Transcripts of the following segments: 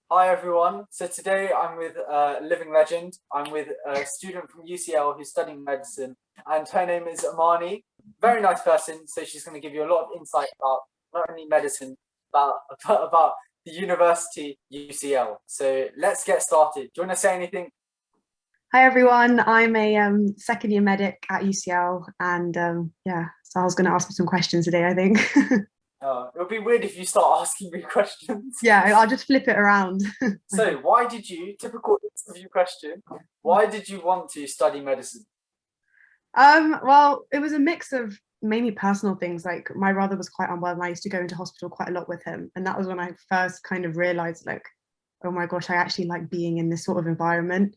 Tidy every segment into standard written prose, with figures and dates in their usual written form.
Hi everyone. So today I'm with a living legend. I'm with a student from UCL who's studying medicine, and her name is Ammani. Very nice person. So she's going to give you a lot of insight about not only medicine, but about the university UCL. So let's get started. Do you want to say anything? Hi everyone, I'm a second year medic at UCL, and yeah, so I was going to ask you some questions today, I think. It would be weird if you start asking me questions. Yeah, I'll just flip it around. So why did you, typical interview question, why did you want to study medicine? Well, it was a mix of mainly personal things. Like my brother was quite unwell, and I used to go into hospital quite a lot with him, and that was when I first kind of realized, like, oh my gosh, I actually like being in this sort of environment.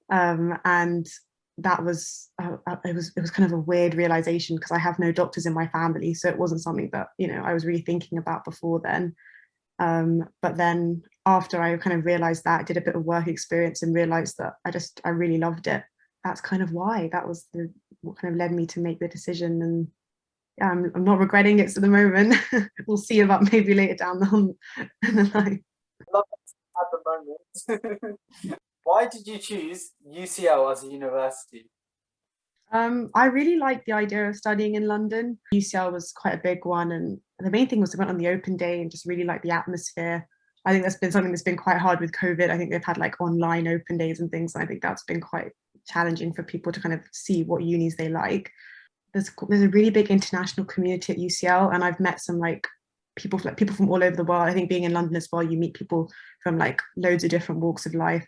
And that was it was kind of a weird realization because I have no doctors in my family, so it wasn't something that I was really thinking about before then. But then after I kind of realized that, I did a bit of work experience and realized that I really loved it. That's kind of why that was what kind of led me to make the decision. And yeah, I'm not regretting it at the moment. We'll see about maybe later down the line. Love it at the moment. Why did you choose UCL as a university? I really liked the idea of studying in London. UCL was quite a big one, and the main thing was I went on the open day and just really liked the atmosphere. I think that's been something that's been quite hard with COVID. I think they've had like online open days and things, and I think that's been quite challenging for people to kind of see what unis they like. There's a really big international community at UCL, and I've met some people from all over the world. I think being in London as well, you meet people from like loads of different walks of life.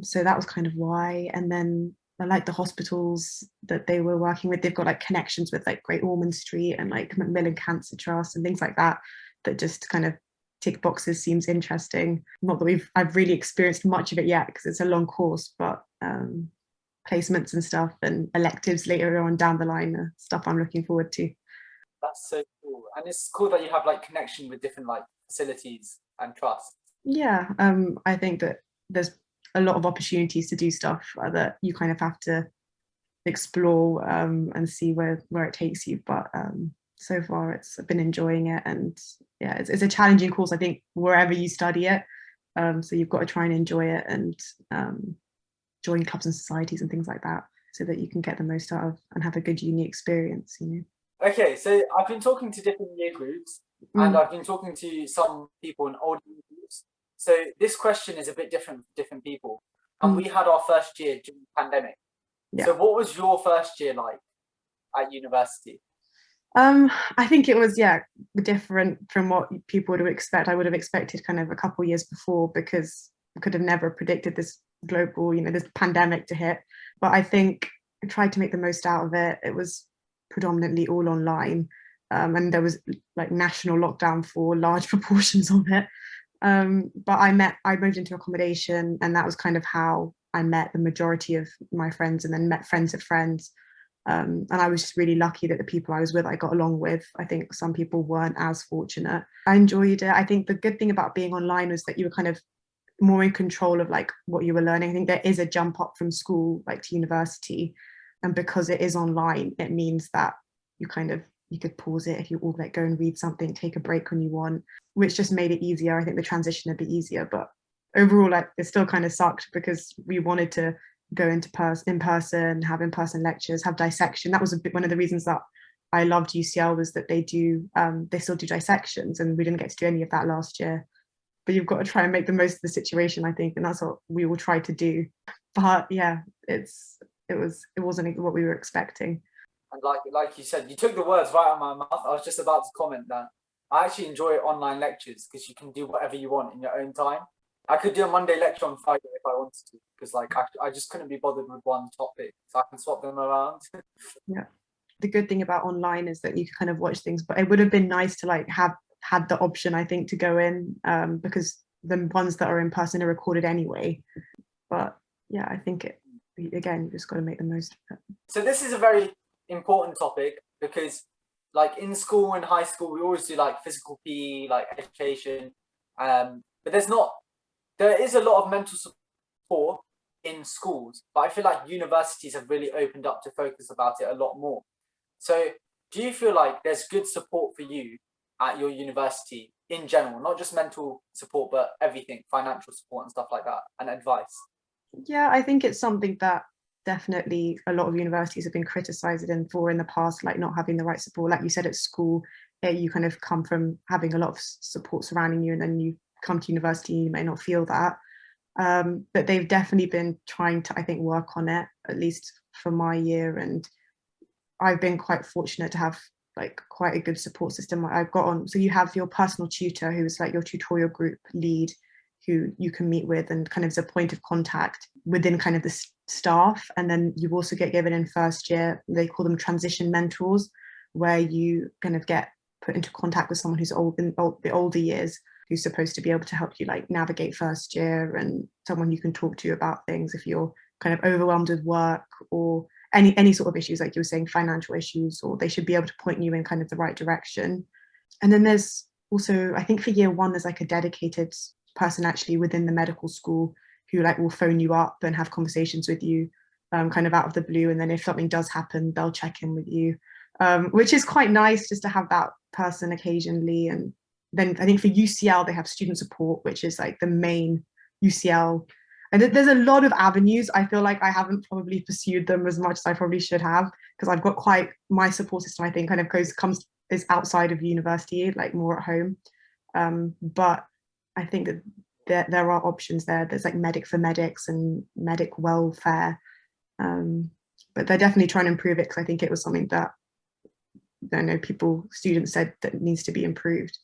So that was kind of why. And then I like the hospitals that they were working with. They've got like connections with like Great Ormond Street and like Macmillan Cancer Trust and things like that, that just kind of tick boxes seems interesting. Not that I've really experienced much of it yet because it's a long course, but placements and stuff and electives later on down the line are stuff I'm looking forward to. That's so cool. And it's cool that you have like connection with different like facilities and trusts. Yeah, I think that there's a lot of opportunities to do stuff that you kind of have to explore and see where it takes you. But so far, I've been enjoying it, and yeah, it's a challenging course. I think wherever you study it, so you've got to try and enjoy it and join clubs and societies and things like that, so that you can get the most out of and have a good uni experience. Okay, so I've been talking to different year groups and Mm, I've been talking to some people in older year groups. So this question is a bit different for different people. And mm, we had our first year during the pandemic. yeah. So what was your first year like at university? I think it was, yeah, different from what people would expect. I would have expected kind of a couple of years before because I could have never predicted this global, this pandemic to hit. But I think I tried to make the most out of it. It was predominantly all online, and there was like national lockdown for large proportions of it. But I moved into accommodation, and that was kind of how I met the majority of my friends, and then met friends of friends. And I was just really lucky that the people I was with, I got along with. I think some people weren't as fortunate. I enjoyed it. I think the good thing about being online was that you were kind of more in control of like what you were learning. I think there is a jump up from school like to university, and because it is online, it means that you could pause it if you all like go and read something, take a break when you want, which just made it easier. I think the transition a bit easier, but overall, like it still kind of sucked because we wanted to go in person, have in person lectures, have dissection. That was one of the reasons that I loved UCL was that they still do dissections, and we didn't get to do any of that last year. But you've got to try and make the most of the situation, I think, and that's what we will try to do. But yeah, it wasn't what we were expecting. And like you said, you took the words right out of my mouth. I was just about to comment that I actually enjoy online lectures because you can do whatever you want in your own time. I could do a Monday lecture on Friday if I wanted to, because like I just couldn't be bothered with one topic, so I can swap them around. Yeah. The good thing about online is that you can kind of watch things, but it would have been nice to like have had the option, I think, to go in, because the ones that are in person are recorded anyway. But yeah, I think again, you just got to make the most of it. So this is a very important topic because like in school and high school we always do like physical PE, like education, but there is a lot of mental support in schools, but I feel like universities have really opened up to focus about it a lot more. So do you feel like there's good support for you at your university in general, not just mental support, but everything, financial support and stuff like that, and advice? Yeah, I think it's something that definitely a lot of universities have been criticized in the past, like not having the right support. Like you said, at school, you kind of come from having a lot of support surrounding you, and then you come to university, you may not feel that. But they've definitely been trying to, I think, work on it, at least for my year. And I've been quite fortunate to have like quite a good support system. I've got on, so you have your personal tutor who's like your tutorial group lead, who you can meet with and kind of as a point of contact within kind of the staff. And then you also get given in first year, they call them transition mentors, where you kind of get put into contact with someone who's the older years, who's supposed to be able to help you like navigate first year, and someone you can talk to about things if you're kind of overwhelmed with work or any sort of issues, like you were saying, financial issues, or they should be able to point you in kind of the right direction. And then there's also, I think for year one, there's like a dedicated person actually within the medical school who like will phone you up and have conversations with you kind of out of the blue. And then if something does happen, they'll check in with you, which is quite nice just to have that person occasionally. And then I think for UCL, they have student support, which is like the main UCL. And there's a lot of avenues. I feel like I haven't probably pursued them as much as I probably should have, because I've got quite, my support system, I think, kind of is outside of university, like more at home. But I think that there are options there. There's like Medic for Medics and Medic Welfare. But they're definitely trying to improve it, because I think it was something that, I know, students said that needs to be improved.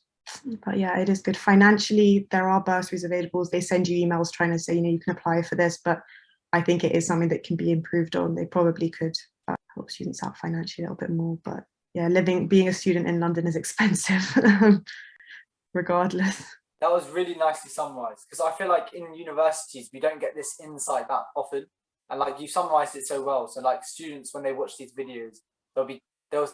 But yeah, it is good. Financially, there are bursaries available. They send you emails trying to say, you can apply for this, but I think it is something that can be improved on. They probably could help students out financially a little bit more. But yeah, being a student in London is expensive, regardless. That was really nicely summarized, because I feel like in universities, we don't get this insight that often. And like you summarized it so well. So like students, when they watch these videos, they'll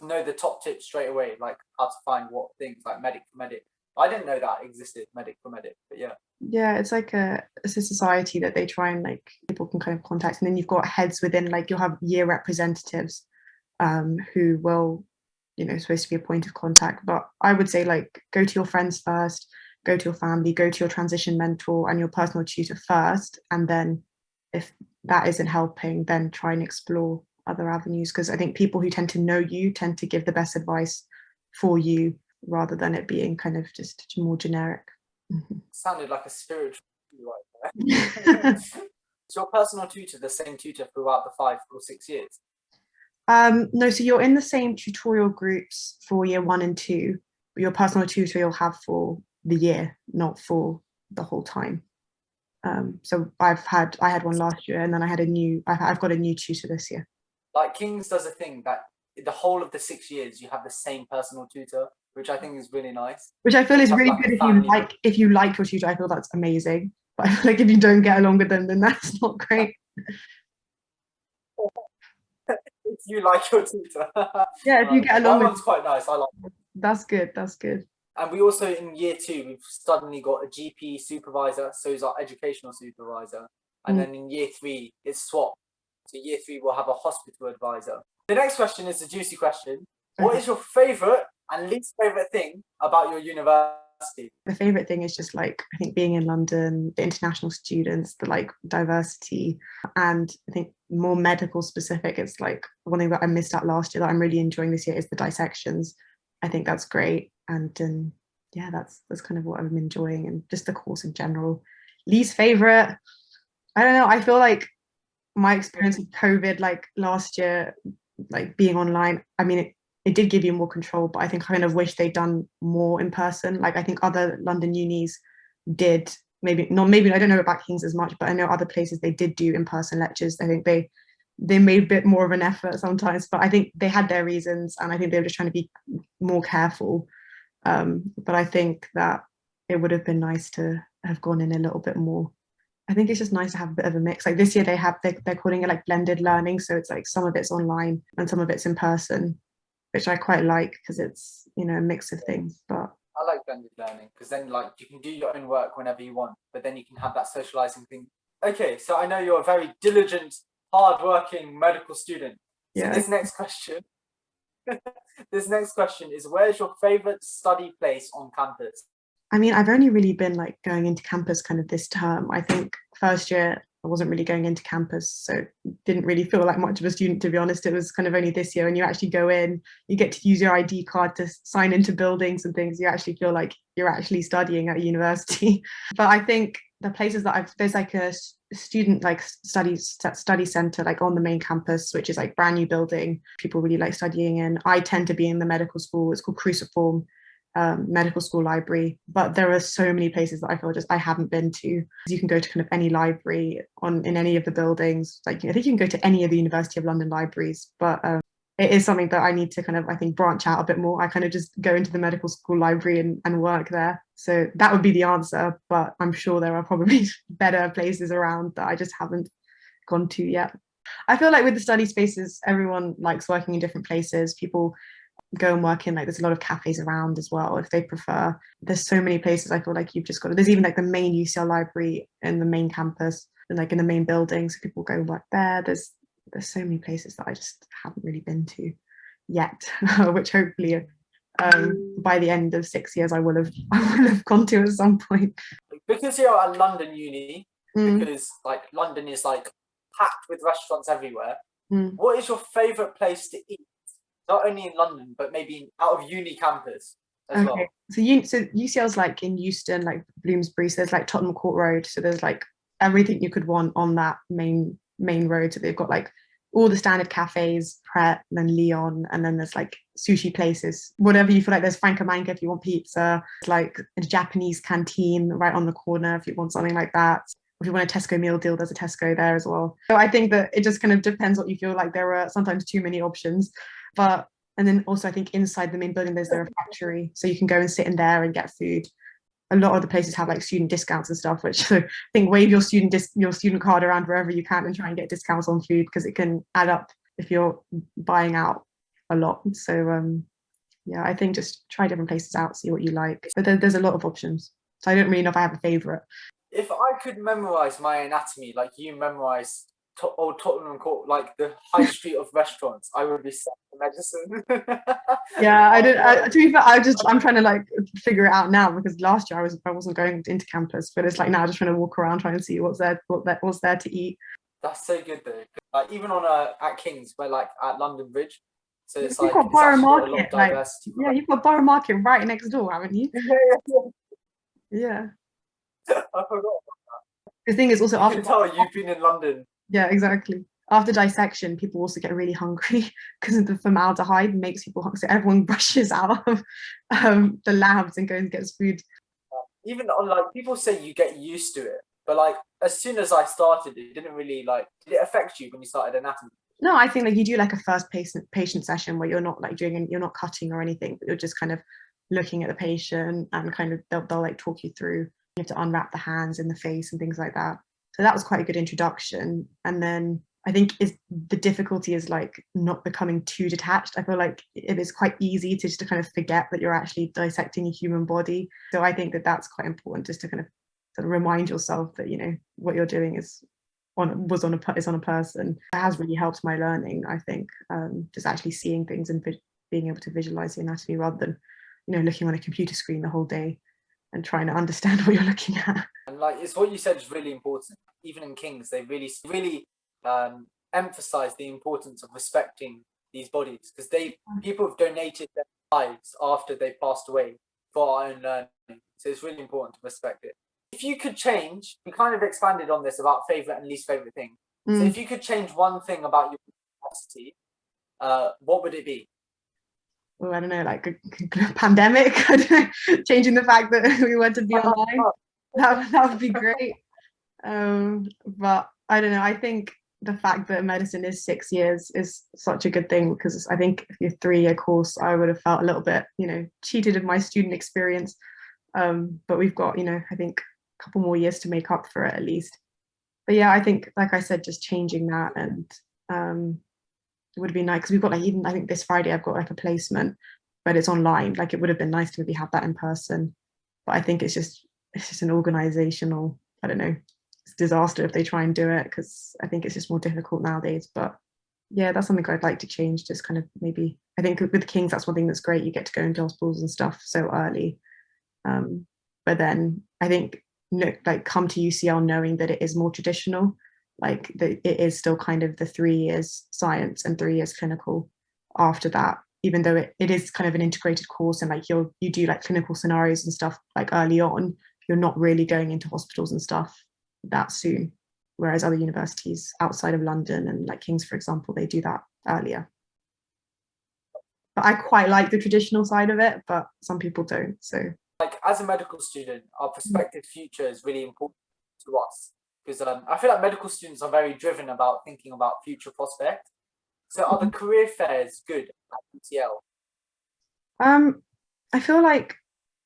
know the top tips straight away, like how to find what things, like Medic for Medic. I didn't know that existed, Medic for Medic, but yeah. Yeah, it's like it's a society that they try and like people can kind of contact. And then you've got heads within, like you'll have year representatives who will, supposed to be a point of contact. But I would say like go to your friends first, go to your family, go to your transition mentor and your personal tutor first. And then if that isn't helping, then try and explore other avenues, because I think people who tend to know you tend to give the best advice for you, rather than it being kind of just more generic. Sounded like a spiritual right there. Is your personal tutor the same tutor throughout the 5 or 6 years? No, so you're in the same tutorial groups for year 1 and 2, but your personal tutor you'll have for the year, not for the whole time. So I had one last year, and then I've got a new tutor this year. Like King's does a thing that the whole of the 6 years you have the same personal tutor, which I think is really nice. Which I feel is really good if you like your tutor. I feel that's amazing. But I feel like if you don't get along with them, then that's not great. If you like your tutor. Yeah, if you get along with one's quite nice. I like it. That's good. That's good. And we also, in year 2, we've suddenly got a GP supervisor, so he's our educational supervisor. And then in year 3, it's swapped. So year 3 we'll have a hospital advisor. The next question is the juicy question. Okay. What is your favourite and least favourite thing about your university? The favourite thing is just like, I think being in London, the international students, the like diversity, and I think more medical specific, it's like one thing that I missed out last year that I'm really enjoying this year is the dissections. I think that's great. And yeah, that's kind of what I'm enjoying, and just the course in general. Least favourite, I don't know, I feel like my experience with COVID, like last year, like being online, I mean, it did give you more control, but I think I kind of wish they'd done more in person. Like I think other London unis did, maybe I don't know about King's as much, but I know other places they did do in-person lectures. I think they made a bit more of an effort sometimes, but I think they had their reasons, and I think they were just trying to be more careful. But I think that it would have been nice to have gone in a little bit more. I think it's just nice to have a bit of a mix. Like this year they're calling it like blended learning. So it's like some of it's online and some of it's in person, which I quite like, because it's, a mix of things. But I like blended learning, because then like you can do your own work whenever you want, but then you can have that socializing thing. Okay, so I know you're a very diligent, hard-working medical student. So this next question, This next question is, where's your favorite study place on campus? I mean, I've only really been like going into campus kind of this term. I think first year I wasn't really going into campus, so didn't really feel like much of a student, to be honest. It was kind of only this year, and you actually go in, you get to use your ID card to sign into buildings and things. You actually feel like you're actually studying at university. But I think the places that there's like a student like study center like on the main campus, which is like brand new building. People really like studying in. I tend to be in the medical school. It's called Cruciform medical school library, but there are so many places that I feel just I haven't been to. You can go to kind of any library in any of the buildings. Like I think you can go to any of the University of London libraries, but it is something that I need to kind of, I think, branch out a bit more. I kind of just go into the medical school library and work there. So that would be the answer, but I'm sure there are probably better places around that I just haven't gone to yet. I feel like with the study spaces, everyone likes working in different places. People go and work in, like, there's a lot of cafes around as well if they prefer. There's so many places. I feel like you've just got there's even like the main UCL library in the main campus and like in the main building, so people go and work there. There's so many places that I just haven't really been to yet, which hopefully by the end of 6 years I will have gone to at some point. Because you're at London uni, because like London is like packed with restaurants everywhere, what is your favorite place to eat? Not only in London, but maybe out of uni campus as well. So UCL's like in Euston, like Bloomsbury. So there's like Tottenham Court Road. So there's like everything you could want on that main road. So they've got like all the standard cafes, Pret, and then Leon, and then there's like sushi places, whatever you feel like. There's Francomanca if you want pizza. It's like a Japanese canteen right on the corner if you want something like that. If you want a Tesco meal deal, there's a Tesco there as well. So I think that it just kind of depends what you feel like. There are sometimes too many options. And then also I think inside the main building there's a factory, so you can go and sit in there and get food. A lot of the places have like student discounts and stuff, which I think wave your student card around wherever you can and try and get discounts on food, because it can add up if you're buying out a lot. So yeah, I think just try different places out, see what you like. But there's a lot of options, so I don't really know if I have a favorite. If I could memorize my anatomy like you memorize old Tottenham Court, like the high street of restaurants, I would be set for medicine. Yeah, to be fair, I'm trying to like figure it out now, because last year I wasn't going into campus, but it's like now I'm just trying to walk around trying to see what's there to eat. That's so good though. Like even on at King's, where like at London Bridge, so it's you've like got Borough Market, got a lot of diversity. Yeah, you've got Borough Market right next door, haven't you? Yeah. I forgot. The thing is also you can tell you've been in London. Yeah, exactly. After dissection, people also get really hungry because of the formaldehyde makes people hungry. So everyone rushes out of the labs and goes and gets food. Even on like people say you get used to it, but like as soon as I started, it didn't really like. Did it affect you when you started anatomy? No, I think like you do like a first patient session where you're not like you're not cutting or anything, but you're just kind of looking at the patient and kind of they'll like talk you through. You have to unwrap the hands and the face and things like that. So that was quite a good introduction. And then I think the difficulty is like not becoming too detached. I feel like it is quite easy to just kind of forget that you're actually dissecting a human body. So I think that that's quite important, just to kind of sort of remind yourself that, you know, what you're doing is on a person. It has really helped my learning, I think, just actually seeing things and being able to visualize the anatomy rather than, you know, looking on a computer screen the whole day and trying to understand what you're looking at. And like it's what you said is really important. Even in King's, they really emphasize the importance of respecting these bodies, because people have donated their lives after they passed away for our own learning. So it's really important to respect it. If you could change, we kind of expanded on this about favorite and least favorite thing. So if you could change one thing about your university, what would it be? Well, I don't know, like a pandemic. I don't know, changing the fact that we went to be online. That would be great. But I don't know. I think the fact that medicine is 6 years is such a good thing, because I think if you're 3-year course, I would have felt a little bit, you know, cheated of my student experience. But we've got, you know, I think a couple more years to make up for it at least. But yeah, I think, like I said, just changing that, and it would be nice, because we've got like, even I think this Friday I've got like a placement, but it's online. Like it would have been nice to maybe have that in person. But I think it's just an organizational, I don't know, disaster if they try and do it, because I think it's just more difficult nowadays. But Yeah, that's something I'd like to change. Just kind of maybe, I think with King's, that's one thing that's great. You get to go into hospitals and stuff so early. But then I think, like, come to UCL knowing that it is more traditional, like that it is still kind of the 3 years science and 3 years clinical after that, even though it is kind of an integrated course, and like you do like clinical scenarios and stuff like early on, you're not really going into hospitals and stuff that soon. Whereas other universities outside of London and like King's, for example, they do that earlier. But I quite like the traditional side of it, but some people don't. So Like as a medical student, our prospective future is really important to us because I feel like medical students are very driven about thinking about future prospects. So are the career fairs good at UCL? I feel like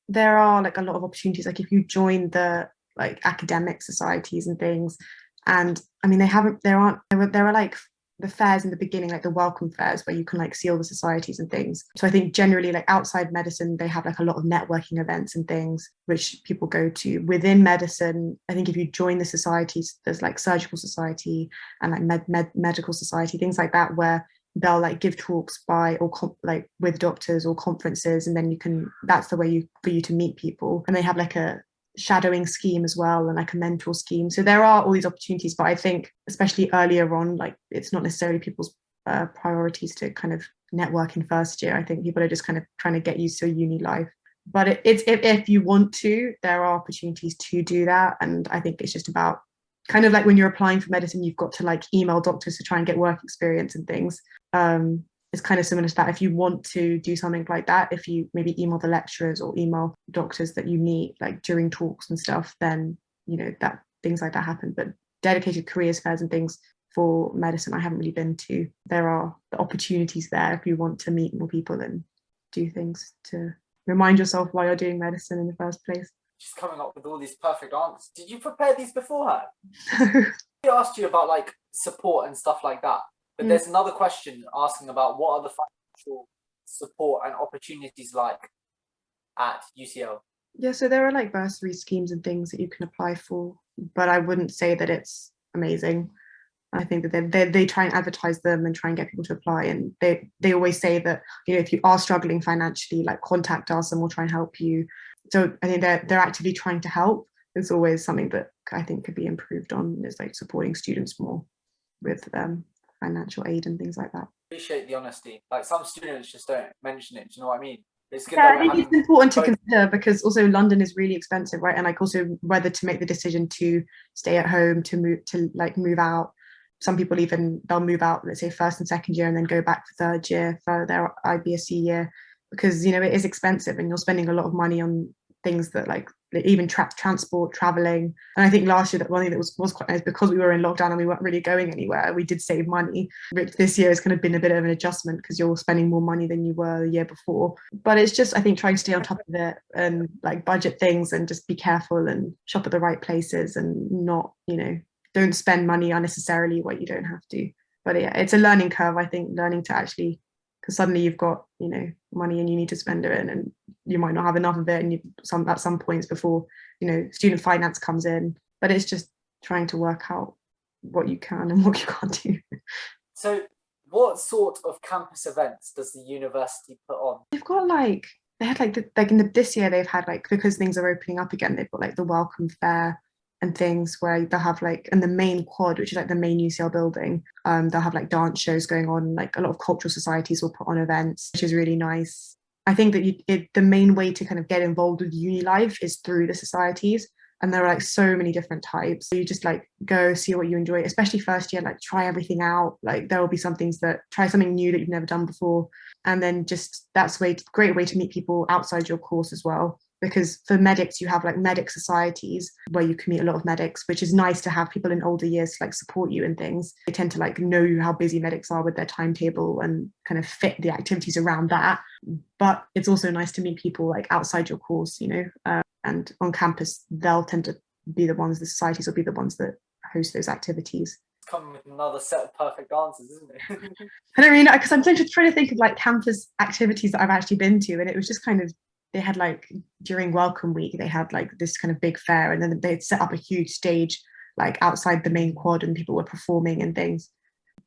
there are like a lot of opportunities. Like if you join the like academic societies and things, and I mean there are like the fairs in the beginning, like the welcome fairs where you can like see all the societies and things. So I think generally like outside medicine, they have like a lot of networking events and things which people go to. Within medicine, I think if you join the societies, there's like surgical society and like medical society, things like that, where they'll like give talks by or like with doctors or conferences, and then that's the way for you to meet people. And they have like a shadowing scheme as well, and like a mentor scheme. So there are all these opportunities, but I think especially earlier on, like it's not necessarily people's priorities to kind of network in first year. I think people are just kind of trying to get used to uni life. But it's if you want to, there are opportunities to do that, and I think it's just about kind of like when you're applying for medicine, you've got to like email doctors to try and get work experience and things. It's kind of similar to that. If you want to do something like that, if you maybe email the lecturers or email doctors that you meet like during talks and stuff, then that things like that happen. But dedicated careers fairs and things for medicine, I haven't really been to. There are the opportunities there if you want to meet more people and do things to remind yourself why you're doing medicine in the first place. Just coming up with all these perfect answers. Did you prepare these beforehand? I asked you about like support and stuff like that, but there's another question asking about what are the financial support and opportunities like at UCL? Yeah, so there are like bursary schemes and things that you can apply for, but I wouldn't say that it's amazing. I think that they try and advertise them and try and get people to apply, and they always say that if you are struggling financially, like contact us and we'll try and help you. So I think they're actively trying to help. It's always something that I think could be improved on, is like supporting students more with financial aid and things like that. Appreciate the honesty. Like some students just don't mention it. Do you know what I mean? It's good Yeah, that I we're think it's important to consider, because also London is really expensive, right? And like also whether to make the decision to stay at home, to move out. Some people they'll move out, let's say first and second year, and then go back for third year for their IBSc year, because it is expensive and you're spending a lot of money on things that like even transport, traveling. And I think last year that one thing that was quite nice, because we were in lockdown and we weren't really going anywhere, we did save money. Which this year has kind of been a bit of an adjustment because you're spending more money than you were the year before. But it's just, I think, trying to stay on top of it and like budget things and just be careful and shop at the right places and not, don't spend money unnecessarily what you don't have to. But yeah, it's a learning curve, I think, learning to actually, because suddenly you've got money and you need to spend it, and you might not have enough of it, and at some points before student finance comes in. But it's just trying to work out what you can and what you can't do. So what sort of campus events does the university put on? They've got they had this year they've had because things are opening up again, they've got like the welcome fair and things where they'll have in the main quad, which is like the main UCL building, they'll have like dance shows going on, like a lot of cultural societies will put on events, which is really nice. I think that the main way to kind of get involved with uni life is through the societies, and there are so many different types. So you just go see what you enjoy, especially first year, try everything out. There will be some things try something new that you've never done before, and then just that's great way to meet people outside your course as well. Because for medics, you have medic societies where you can meet a lot of medics, which is nice to have people in older years to support you and things. They tend to know how busy medics are with their timetable and kind of fit the activities around that. But it's also nice to meet people outside your course, and on campus, they'll tend to be the societies will be the ones that host those activities. Coming with another set of perfect answers, isn't it? I don't really know, because I'm just trying to think of campus activities that I've actually been to, and it was just kind of, they had during welcome week, they had this kind of big fair, and then they'd set up a huge stage outside the main quad, and people were performing and things.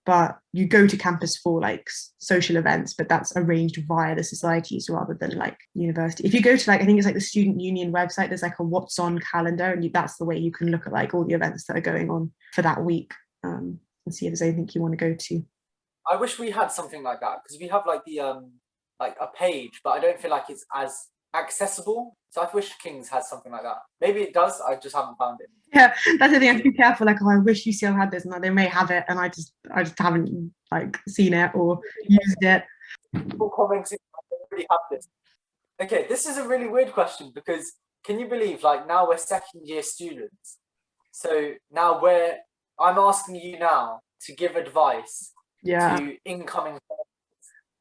but you go to campus for like social events, but that's arranged via the societies rather than like university. If you go to like, I think it's like the student union website, there's like a what's on calendar, and that's the way you can look at like all the events that are going on for that week, and see if there's anything you want to go to. I wish we had something like that, because we have like the like a page, but I don't feel like it's as accessible. So I wish King's had something like that. Maybe it does, I just haven't found it. Yeah, that's the thing. I have to be careful. Like, oh, I wish UCL had this, and like, they may have it, and I just haven't like seen it or used it. People commenting they really have this. Okay, this is a really weird question, because can you believe like now we're second year students? So now I'm asking you now to give advice to incoming.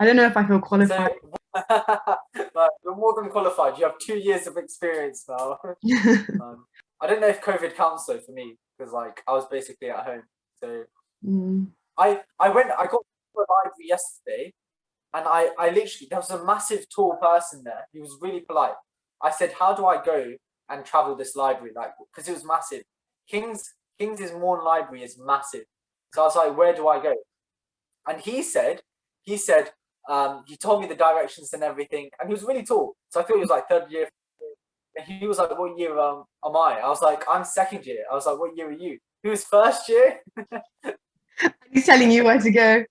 I don't know if I feel qualified. But you're more than qualified. You have 2 years of experience now. I don't know if COVID counts though for me, because like I was basically at home. So I got to a library yesterday, and I literally, there was a massive tall person there. He was really polite. I said, how do I go and travel this library? Like, because it was massive. King's Morn Library is massive. So I was like, where do I go? And he said, he told me the directions and everything, and he was really tall. So I thought he was like third year. And he was like, what year am I? I was like, I'm second year. I was like, what year are you? He was first year. He's telling you where to go.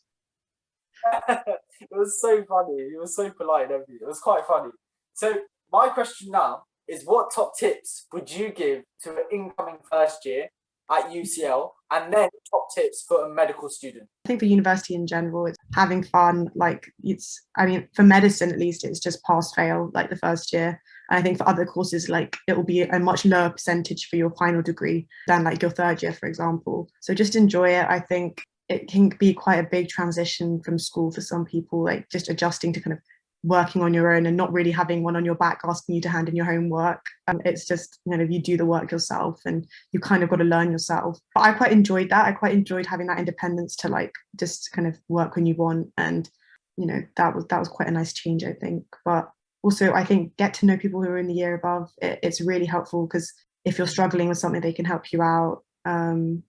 It was so funny. He was so polite and everything. It was quite funny. So my question now is, what top tips would you give to an incoming first year at UCL, and then top tips for a medical student? I think for university in general, it's having fun. Like I mean, for medicine at least, it's just pass fail like the first year. And I think for other courses, like it will be a much lower percentage for your final degree than like your third year, for example. So just enjoy it. I think it can be quite a big transition from school for some people, like just adjusting to kind of working on your own and not really having one on your back asking you to hand in your homework. It's just, you do the work yourself, and you kind of got to learn yourself. But I quite enjoyed that. I quite enjoyed having that independence to like just kind of work when you want. And, that was quite a nice change, I think. But also, I think get to know people who are in the year above. It's really helpful, because if you're struggling with something, they can help you out. And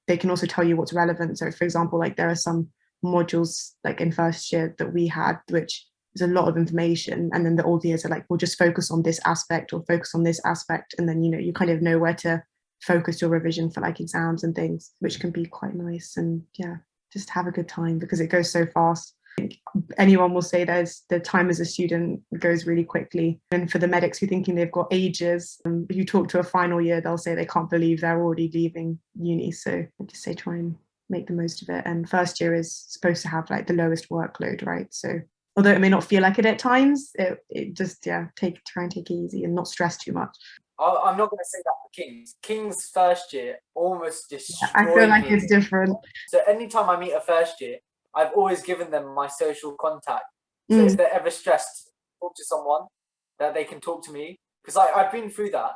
they can also tell you what's relevant. So for example, like there are some modules like in first year that we had, which there's a lot of information, and then the old years are like, we'll just focus on this aspect or focus on this aspect, and then you kind of know where to focus your revision for like exams and things, which can be quite nice. And yeah, just have a good time, because it goes so fast. I think anyone will say the time as a student goes really quickly. And for the medics who are thinking they've got ages, if you talk to a final year, they'll say they can't believe they're already leaving uni. So I just say try and make the most of it. And first year is supposed to have like the lowest workload, right? So although it may not feel like it at times, it just try and take it easy and not stress too much. I'm not going to say that for King's. King's first year almost destroyed I feel like me. It's different. So anytime I meet a first year, I've always given them my social contact. So if they're ever stressed, talk to someone that they can talk to me, because I've been through that.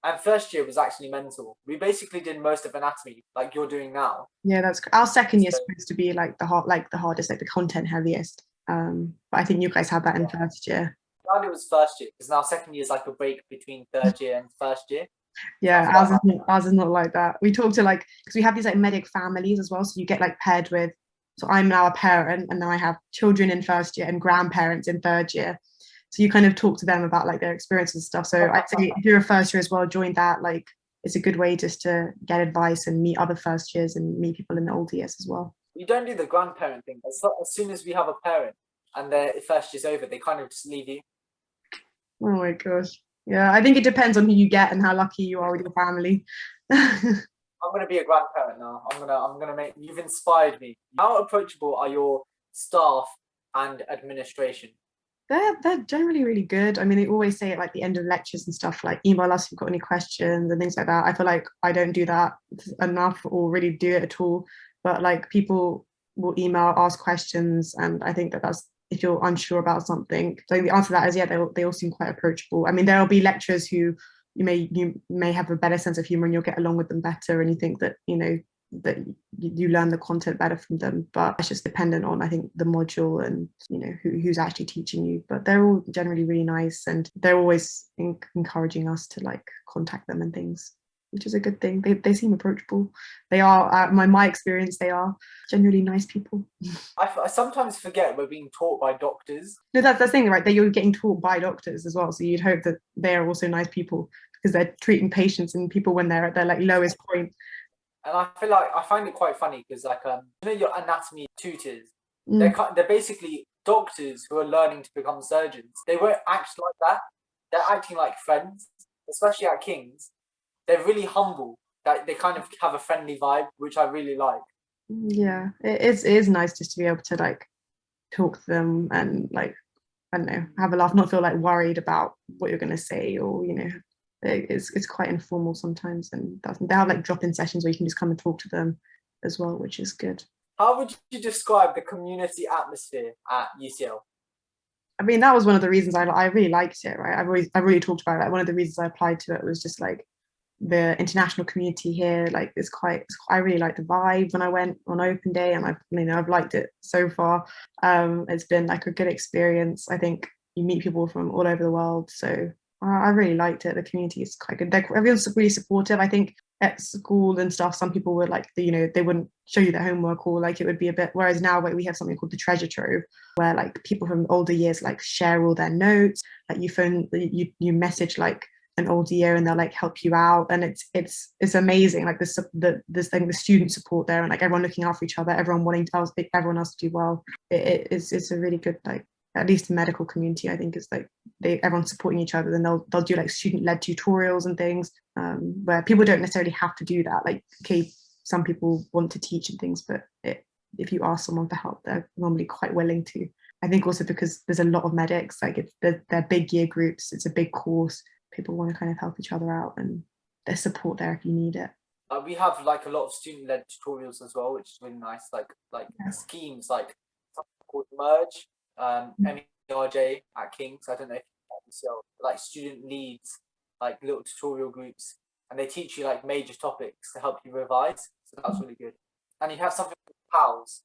And first year was actually mental. We basically did most of anatomy, like you're doing now. Yeah, that's our second year supposed to be like the hardest, like the content heaviest. But I think you guys had that in first year. It was first year, because now second year is like a break between third year and first year. Yeah, ours is not like that. We talk to because we have these like medic families as well. So you get like paired with, so I'm now a parent, and then I have children in first year and grandparents in third year. So you kind of talk to them about like their experiences and stuff. So I'd say if you're a first year as well, join that. Like it's a good way just to get advice and meet other first years and meet people in the older years as well. You don't do the grandparent thing. As soon as we have a parent and their first year's over, they kind of just leave you. Oh my gosh. Yeah, I think it depends on who you get and how lucky you are with your family. I'm gonna be a grandparent now. I'm gonna make. You've inspired me. How approachable are your staff and administration? They're generally really good. I mean, they always say at like the end of lectures and stuff, like email us if you've got any questions and things like that. I feel like I don't do that enough or really do it at all. But like people will email, ask questions, and I think that's if you're unsure about something. So the answer to that is they all seem quite approachable. I mean, there'll be lecturers who you may have a better sense of humor and you'll get along with them better, and you think that that you learn the content better from them, but it's just dependent on, I think, the module and who's actually teaching you. But they're all generally really nice, and they're always encouraging us to like contact them and things. which is a good thing. They seem approachable. They are, my experience, they are generally nice people. I sometimes forget we're being taught by doctors. No, that's the thing, right? That you're getting taught by doctors as well. So you'd hope that they are also nice people because they're treating patients and people when they're at their like lowest point. And I feel like I find it quite funny because like you know your anatomy tutors, they're basically doctors who are learning to become surgeons. They won't act like that. They're acting like friends, especially at King's. They're really humble. That they kind of have a friendly vibe, which I really like. Yeah, it is nice just to be able to like talk to them and like, I don't know, have a laugh, not feel like worried about what you're going to say, or you know, it's quite informal sometimes, and they have like drop-in sessions where you can just come and talk to them as well, which is good. How would you describe the community atmosphere at UCL? I mean, that was one of the reasons I really liked it, right? I've really talked about it. One of the reasons I applied to it was just like the international community here. Like I really like the vibe when I went on open day, and I've liked it so far. It's been like a good experience. I think you meet people from all over the world, so I really liked it. The community is quite good. Everyone's really supportive. I think at school and stuff, some people would like, you know, they wouldn't show you their homework, or like it would be a bit, whereas now we have something called the treasure trove, where like people from older years like share all their notes, like you message like an old year and they'll like help you out, and it's amazing, like this thing, the student support there, and like everyone looking after each other, everyone wanting everyone else to do well. It's a really good, like, at least the medical community, I think, is like everyone's supporting each other, and they'll do like student-led tutorials and things, where people don't necessarily have to do that. Like, okay, some people want to teach and things, but if you ask someone for help, they're normally quite willing to. I think also because there's a lot of medics, like they're big year groups, it's a big course, people want to kind of help each other out, and there's support there if you need it. We have like a lot of student-led tutorials as well, which is really nice. Like schemes like something called Merge, MERJ at King's. I don't know if you know, like student leads, like little tutorial groups, and they teach you like major topics to help you revise. So that's really good. And you have something called PALS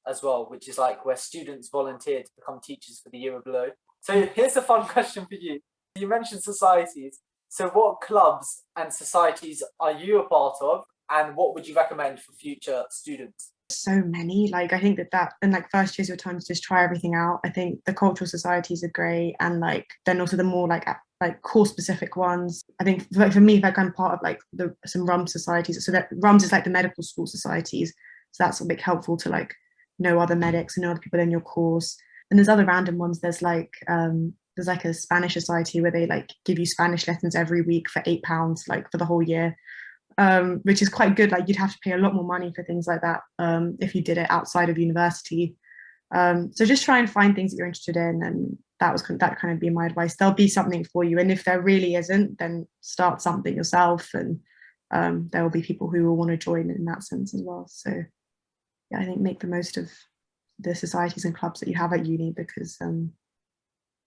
as well, which is like where students volunteer to become teachers for the year below. So here's a fun question for you. You mentioned societies. So what clubs and societies are you a part of, and what would you recommend for future students? So many, like I think that and like first year's your time to just try everything out. I think the cultural societies are great, and like then also the more like course specific ones. I think for me, like I'm part of like some RUMS societies. So that RUMS is like the medical school societies, so that's a bit helpful to like know other medics and know other people in your course. And there's other random ones. There's like a Spanish society where they like give you Spanish lessons every week for £8, like for the whole year, which is quite good. Like you'd have to pay a lot more money for things like that if you did it outside of university. So just try and find things that you're interested in, and that kind of be my advice. There'll be something for you, and if there really isn't, then start something yourself, and there will be people who will want to join in that sense as well. So yeah, I think make the most of the societies and clubs that you have at uni, because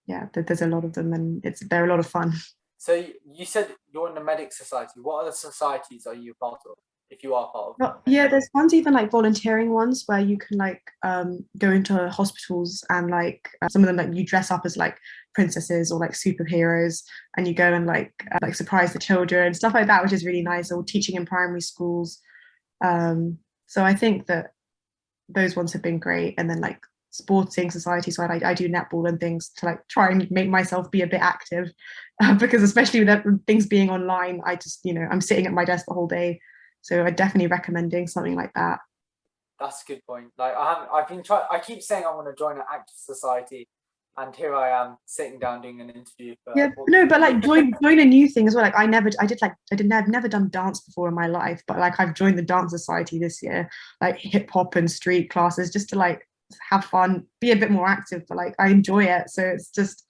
yeah, there's a lot of them, and they're a lot of fun. So you said you're in the medic society. What other societies are you part of, if you are part of? Well, yeah, there's ones, even like volunteering ones, where you can like go into hospitals, and like some of them, like you dress up as like princesses or like superheroes, and you go and like surprise the children, stuff like that, which is really nice. Or teaching in primary schools. So I think that those ones have been great. And then like sporting society, so I do netball and things to like try and make myself be a bit active, because especially with things being online, I just, you know, I'm sitting at my desk the whole day, so I definitely recommending something like that. That's a good point. Like I keep saying I want to join an active society, and here I am sitting down doing an interview. Yeah, no, but like join a new thing as well. Like I've never done dance before in my life, but like I've joined the dance society this year, like hip hop and street classes, just to like have fun, be a bit more active, but like I enjoy it. So it's just,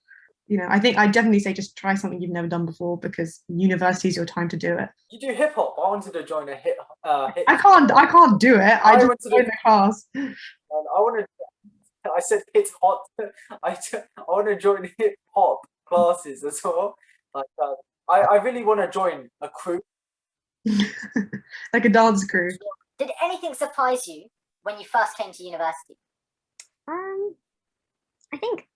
you know, I think I definitely say just try something you've never done before, because university is your time to do it. You do hip hop. I wanted to join a hip. I can't do it. I just joined the class. I said hip hop. I want to join hip hop classes as well. Like I really want to join a crew, like a dance crew. Did anything surprise you when you first came to university? I think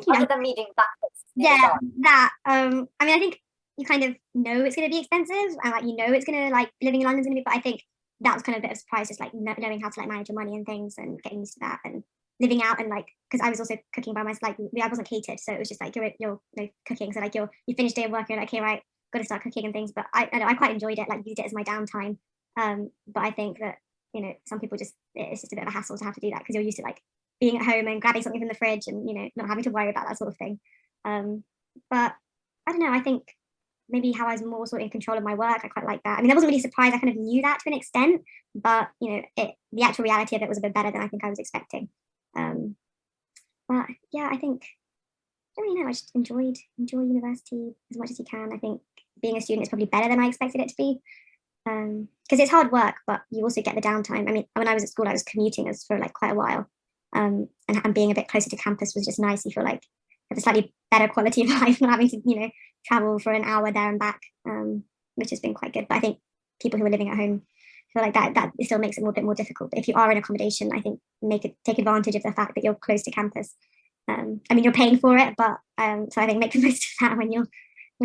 Other than me doing backflips. yeah, that I mean, I think you kind of know it's going to be expensive, and like, you know, it's going to, like, living in London's going to be, but I think that was kind of a bit of a surprise, just like knowing how to like manage your money and things and getting used to that and living out. And like, because I was also cooking by myself, like I wasn't catered, so it was just like you're you know, cooking, so like you finish day of work, you're like, okay, right, got to start cooking and things. But I quite enjoyed it, like used it as my downtime. But I think that, you know, some people just, it's just a bit of a hassle to have to do that because you're used to like being at home and grabbing something from the fridge and, you know, not having to worry about that sort of thing. But I don't know, I think maybe how I was more sort of in control of my work, I quite like that. I mean, I wasn't really surprised, I kind of knew that to an extent, but, you know, the actual reality of it was a bit better than I think I was expecting. But yeah, I think, I don't really know, I just enjoy university as much as you can. I think being a student is probably better than I expected it to be, because it's hard work, but you also get the downtime. I mean, when I was at school, I was commuting for like quite a while, and being a bit closer to campus was just nice. You feel like you have a slightly better quality of life, not having to, you know, travel for an hour there and back, which has been quite good. But I think people who are living at home feel like that it still makes it a bit more difficult. But if you are in accommodation, I think take advantage of the fact that you're close to campus. I mean, you're paying for it, but so I think make the most of that when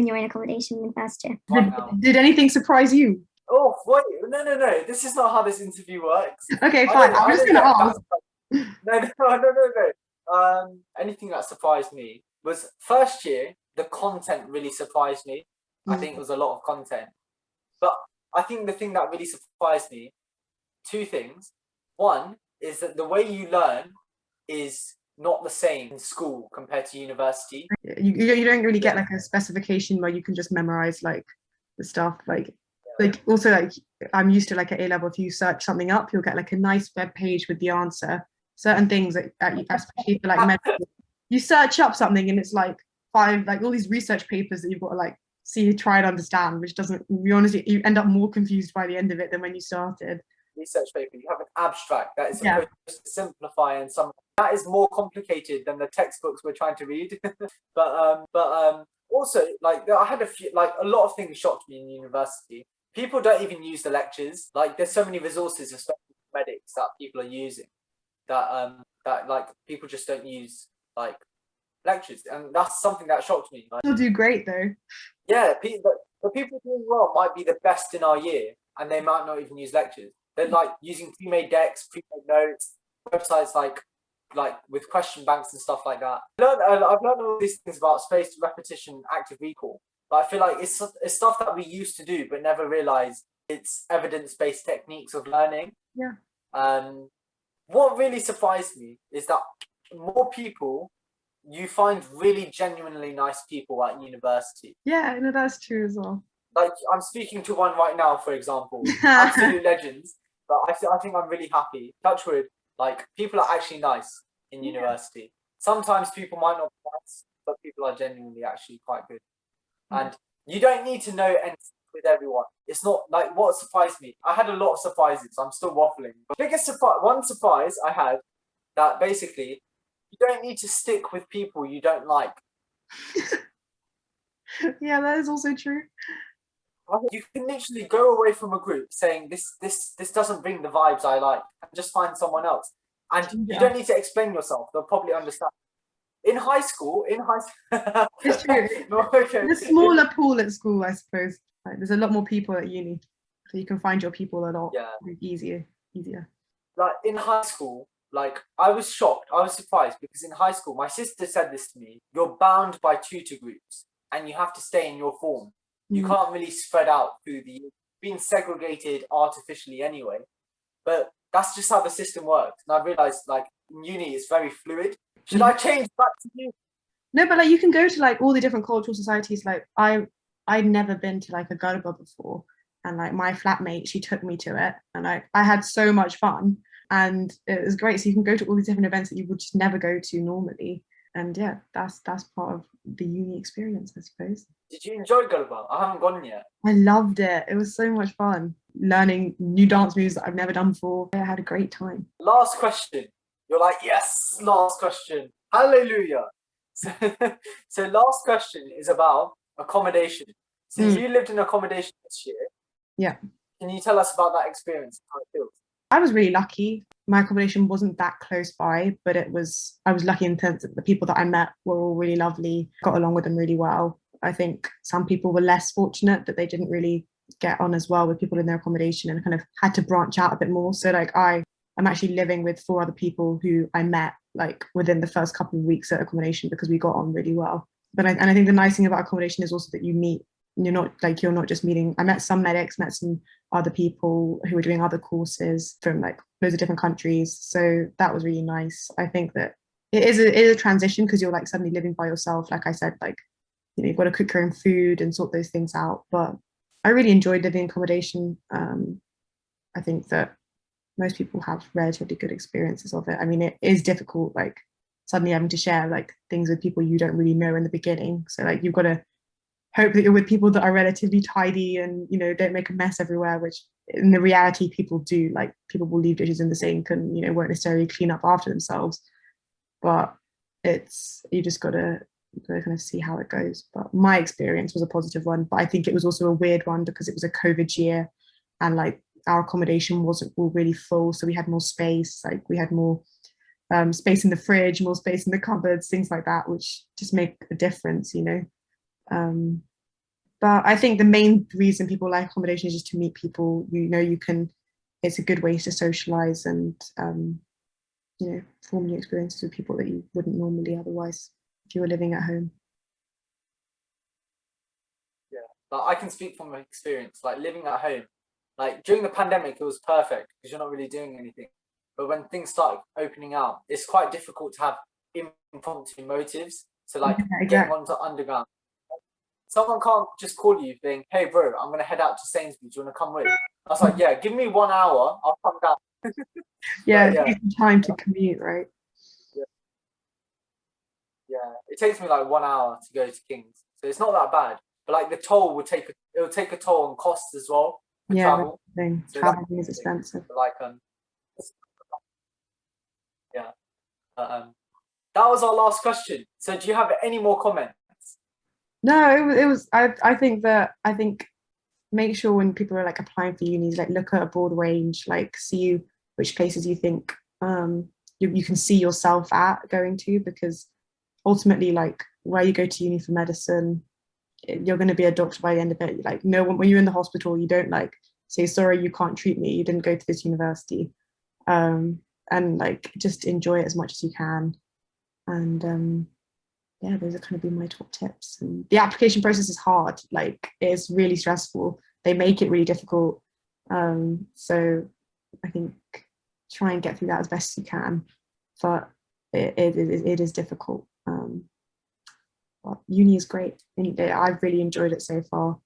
you're in accommodation in first year. Did anything surprise you? Oh, wait, no. This is not how this interview works. Okay, fine. I'm just going to ask. No. Anything that surprised me was first year, the content really surprised me. I think it was a lot of content. But I think the thing that really surprised me, two things. One is that the way you learn is not the same in school compared to university. You don't really get like a specification where you can just memorize like the stuff, like also like I'm used to like at A-level, if you search something up, you'll get like a nice web page with the answer. Certain things that especially for like medical, you search up something and it's like 5 like all these research papers that you've got to like try and understand, which doesn't, you end up more confused by the end of it than when you started. Research paper, you have an abstract that is supposed to simplify, and some that is more complicated than the textbooks we're trying to read. but also, like, I had a lot of things shocked me in university. People don't even use the lectures. Like, there's so many resources, especially medics, that people are using that like people just don't use like lectures, and that's something that shocked me. Like, you'll do great though. Yeah, the people doing well might be the best in our year, and they might not even use lectures. They're like using pre-made decks, pre-made notes, websites like with question banks and stuff like that. I've learned all these things about spaced repetition, active recall, but I feel like it's stuff that we used to do but never realized it's evidence-based techniques of learning. Yeah. What really surprised me is that more people, you find really genuinely nice people at university. Yeah, no, that's true as well. Like, I'm speaking to one right now, for example, absolute legends. But I think I'm really happy. Touch wood, like, people are actually nice in university. Sometimes people might not be nice, but people are genuinely actually quite good. And you don't need to know anything with everyone. It's not like what surprised me. I had a lot of surprises. I'm still waffling. But one surprise I had, that basically you don't need to stick with people you don't like. Yeah, that is also true. You can literally go away from a group saying this doesn't bring the vibes I like, and just find someone else. And you don't need to explain yourself. They'll probably understand. In high school, it's true. Okay. There's a smaller pool at school, I suppose. Like, there's a lot more people at uni, so you can find your people a lot easier. Like, in high school, like, I was shocked. I was surprised because in high school, my sister said this to me: you're bound by tutor groups, and you have to stay in your form. You can't really spread out through being segregated artificially anyway. But that's just how the system works. And I realized, like, in uni, it's very fluid. Should I change back to you? No, but like, you can go to like all the different cultural societies. Like, I'd never been to like a garba before, and like my flatmate, she took me to it, and I had so much fun, and it was great. So you can go to all these different events that you would just never go to normally. And yeah, that's part of the uni experience, I suppose. Did you enjoy Garba? I haven't gone yet. I loved it. It was so much fun. Learning new dance moves that I've never done before. I had a great time. Last question. You're like, yes, last question. Hallelujah. So last question is about accommodation. So you lived in accommodation this year. Yeah. Can you tell us about that experience, how it feels? I was really lucky. My accommodation wasn't that close by, but I was lucky in the sense that the people that I met were all really lovely, got along with them really well. I think some people were less fortunate that they didn't really get on as well with people in their accommodation and kind of had to branch out a bit more. So like I'm actually living with 4 other people who I met like within the first couple of weeks at accommodation because we got on really well. But I think the nice thing about accommodation is also that you meet, you're not just meeting. I met some medics, met some other people who were doing other courses from like loads of different countries. So that was really nice. I think that it is a transition because you're like suddenly living by yourself. Like I said, like, you know, you've got to cook your own food and sort those things out. But I really enjoyed living in accommodation. I think that most people have relatively good experiences of it. I mean, it is difficult, like suddenly having to share like things with people you don't really know in the beginning. So like you've got to hope that you're with people that are relatively tidy and, you know, don't make a mess everywhere, which in the reality people do. Like people will leave dishes in the sink and, you know, won't necessarily clean up after themselves. But you just gotta kind of see how it goes. But my experience was a positive one, but I think it was also a weird one because it was a COVID year and like our accommodation wasn't all really full, so we had more space. Like we had more space in the fridge, more space in the cupboards, things like that, which just make a difference, you know. But I think the main reason people like accommodation is just to meet people. You know, it's a good way to socialize and you know, form new experiences with people that you wouldn't normally otherwise if you were living at home. Yeah, but I can speak from my experience, like living at home. Like during the pandemic, it was perfect because you're not really doing anything. But when things start opening up, it's quite difficult to have impromptu motives. So like getting onto underground. Someone can't just call you saying, "Hey bro, I'm gonna head out to Sainsbury's. Do you wanna come with?" I was like, "Yeah, give me 1 hour, I'll come down." Yeah, it takes time to commute, right? Yeah, it takes me like 1 hour to go to King's, so it's not that bad. But like the toll would take a toll on costs as well for travel. So traveling is expensive. Like yeah, that was our last question. So do you have any more comments? No, it was. I think make sure when people are like applying for unis, like look at a broad range, like see which places you think you can see yourself at going to, because ultimately, like where you go to uni for medicine, you're going to be a doctor by the end of it. Like no one, when you're in the hospital, you don't like say, sorry, you can't treat me, you didn't go to this university. And like just enjoy it as much as you can. And yeah, those are kind of been my top tips. And the application process is hard, like it's really stressful. They make it really difficult. So I think try and get through that as best you can, but it is difficult. But uni is great. I've really enjoyed it so far.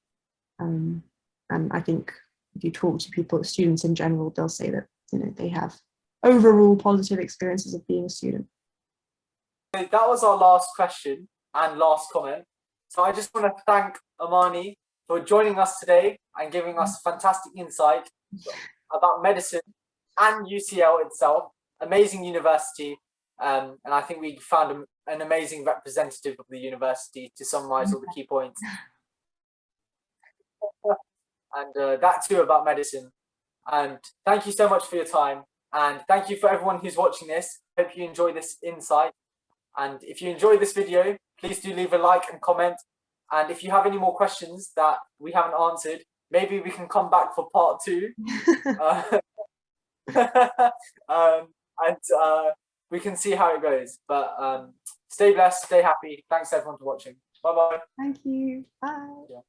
And I think if you talk to people, students in general, they'll say that, you know, they have overall positive experiences of being a student. So that was our last question and last comment. So I just want to thank Ammani for joining us today and giving us fantastic insight about medicine and UCL itself. Amazing university. And I think we found an amazing representative of the university to summarize all the key points. And that too about medicine. And thank you so much for your time. And thank you for everyone who's watching this. Hope you enjoy this insight. And if you enjoyed this video, please do leave a like and comment. And if you have any more questions that we haven't answered, maybe we can come back for part 2. We can see how it goes. But stay blessed, stay happy. Thanks everyone for watching. Bye bye. Thank you. Bye. Yeah.